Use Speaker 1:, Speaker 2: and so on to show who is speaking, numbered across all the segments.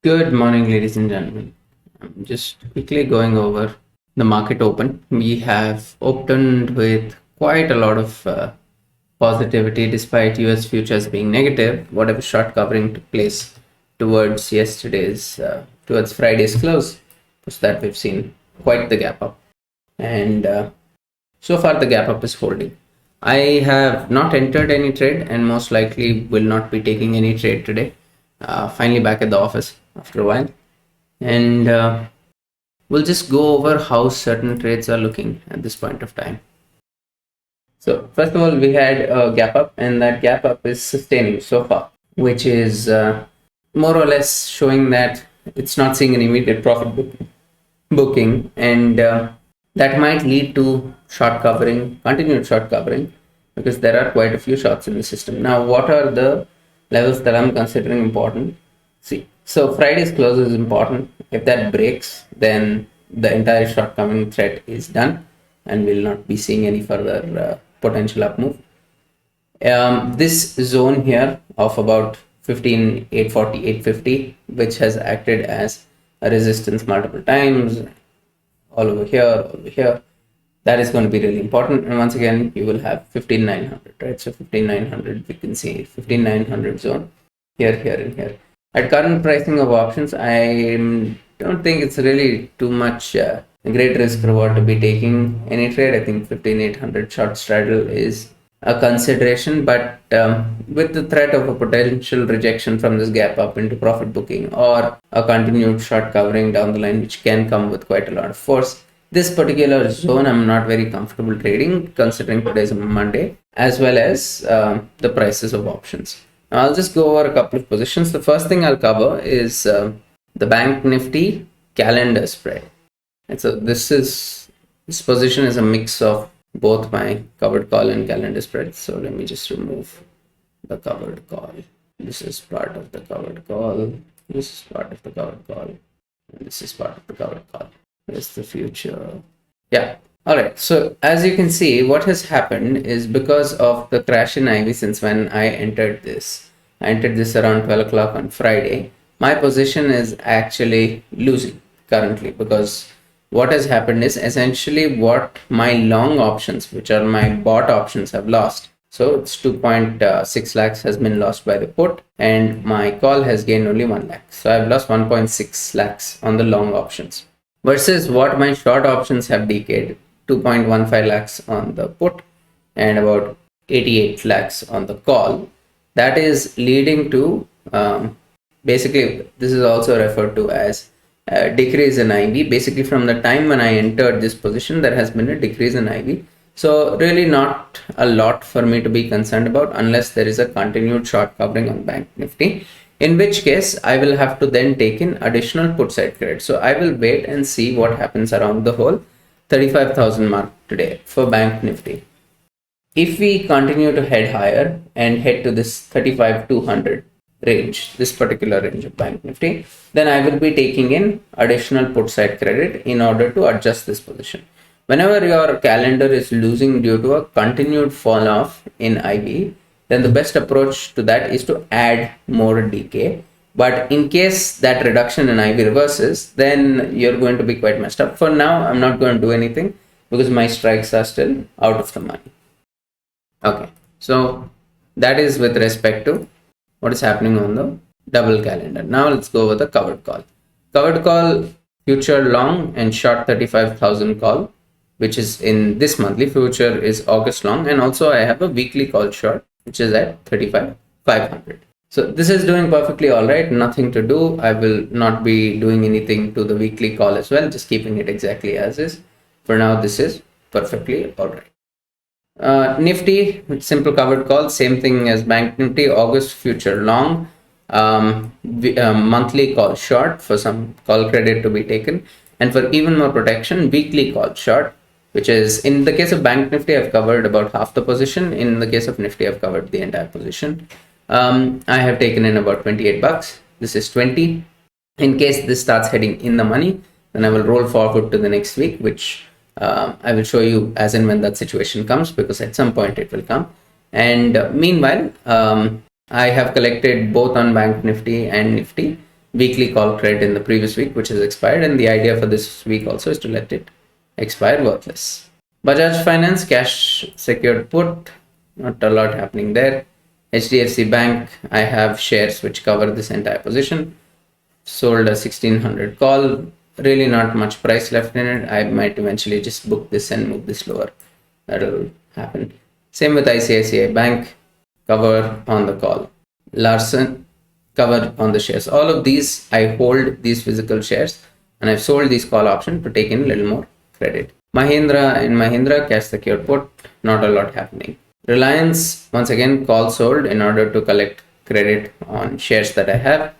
Speaker 1: Good morning, ladies and gentlemen. I'm just quickly going over the market open. We have opened with quite a lot of positivity despite US futures being negative. Whatever short covering took place towards Friday's close was that we've seen quite the gap up. And so far, the gap up is holding. I have not entered any trade and most likely will not be taking any trade today. Finally, back at the office after a while. And we'll just go over how certain trades are looking at this point of time. So, first of all, we had a gap up, and that gap up is sustaining so far, which is more or less showing that it's not seeing an immediate booking, and that might lead to continued short covering, because there are quite a few shorts in the system. Now, what are the levels that I'm considering important? See, so Friday's close is important. If that breaks, then the entire short coming threat is done, and we'll not be seeing any further potential up move. This zone here of about 15,840, 850, which has acted as a resistance multiple times, all over here, that is going to be really important. And once again, you will have 15,900, right? So 15,900, we can see 15,900 zone here, and here. At current pricing of options, I don't think it's really too much great risk reward to be taking any trade. I think 15,800 short straddle is a consideration, but with the threat of a potential rejection from this gap up into profit booking or a continued short covering down the line, which can come with quite a lot of force, this particular zone I'm not very comfortable trading, considering today's Monday, as well as the prices of options. Now, I'll just go over a couple of positions. The first thing I'll cover is the Bank Nifty calendar spread. And so this position is a mix of both my covered call and calendar spread. So let me just remove the covered call. This is part of the covered call. This is part of the covered call. And this is part of the covered call. Where's the future? Yeah. All right. So as you can see, what has happened is because of the crash in IV since when I entered this around 12 o'clock on Friday, my position is actually losing currently, because what has happened is essentially what my long options, which are my bought options, have lost. So it's 2.6 lakhs has been lost by the put, and my call has gained only 1 lakh. So I've lost 1.6 lakhs on the long options versus what my short options have decayed, 2.15 lakhs on the put and about 88 lakhs on the call. That is leading to basically, this is also referred to as decrease in IV. Basically, from the time when I entered this position, there has been a decrease in IV. So really not a lot for me to be concerned about unless there is a continued short covering on Bank Nifty, in which case I will have to then take in additional put side credit. So I will wait and see what happens around the whole 35,000 mark today for Bank Nifty. If we continue to head higher and head to this 35,200 range, this particular range of Bank Nifty, then I will be taking in additional put side credit in order to adjust this position. Whenever your calendar is losing due to a continued fall off in IV, then the best approach to that is to add more decay. But in case that reduction in IV reverses, then you're going to be quite messed up. For now, I'm not going to do anything because my strikes are still out of the money. Okay, so that is with respect to what is happening on the double calendar. Now let's go over the covered call. Covered call, future long and short 35,000 call, which is in this monthly. Future is August long, and also I have a weekly call short, which is at 35,500. So this is doing perfectly all right, nothing to do. I will not be doing anything to the weekly call as well, just keeping it exactly as is. For now, this is perfectly all right. Nifty, simple covered call, same thing as Bank Nifty, August future long, monthly call short for some call credit to be taken, and for even more protection, weekly call short, which is in the case of Bank Nifty, I've covered about half the position. In the case of Nifty, I've covered the entire position. I have taken in about 28 bucks. This is 20. In case this starts heading in the money, then I will roll forward to the next week, which I will show you as and when that situation comes, because at some point it will come. And meanwhile, I have collected both on Bank Nifty and Nifty weekly call credit in the previous week, which has expired, and the idea for this week also is to let it expire worthless. Bajaj Finance cash secured put, not a lot happening there. HDFC Bank, I have shares which cover this entire position. Sold a 1600 call, really not much price left in it. I might eventually just book this and move this lower. That'll happen. Same with ICICI Bank, cover on the call. Larsen, cover on the shares. All of these, I hold these physical shares and I've sold these call option to take in a little more credit. Mahindra, cash secured put, not a lot happening. Reliance, once again, call sold in order to collect credit on shares that I have.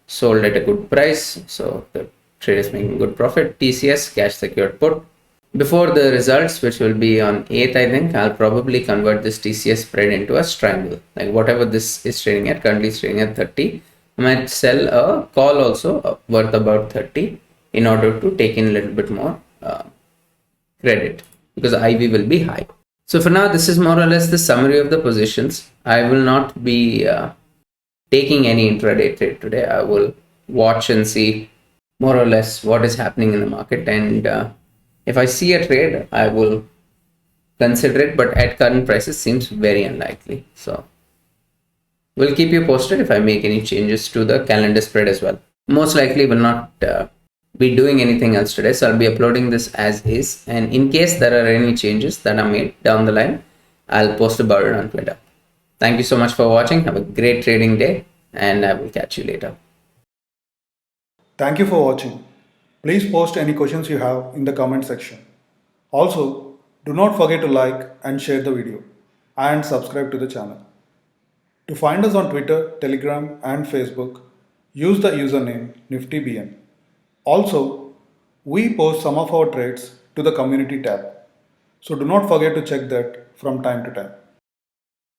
Speaker 1: Sold at a good price, so the trade is making good profit. TCS, cash secured put. Before the results, which will be on 8th, I think, I'll probably convert this TCS spread into a triangle. Like whatever this is trading at, currently it's trading at 30. I might sell a call also worth about 30 in order to take in a little bit more credit because IV will be high. So for now, this is more or less the summary of the positions. I will not be taking any intraday trade today. I will watch and see more or less what is happening in the market, and if I see a trade, I will consider it, but at current prices seems very unlikely. So we'll keep you posted if I make any changes to the calendar spread as well. Most likely will not be doing anything else today, so I'll be uploading this as is, and in case there are any changes that are made down the line, I'll post about it on Twitter. Thank you so much for watching. Have a great trading day, and I will catch you later.
Speaker 2: Thank you for watching. Please post any questions you have in the comment section. Also, do not forget to like and share the video and subscribe to the channel. To find us on Twitter, Telegram and Facebook, use the username NiftyBN. Also, we post some of our trades to the community tab. So do not forget to check that from time to time.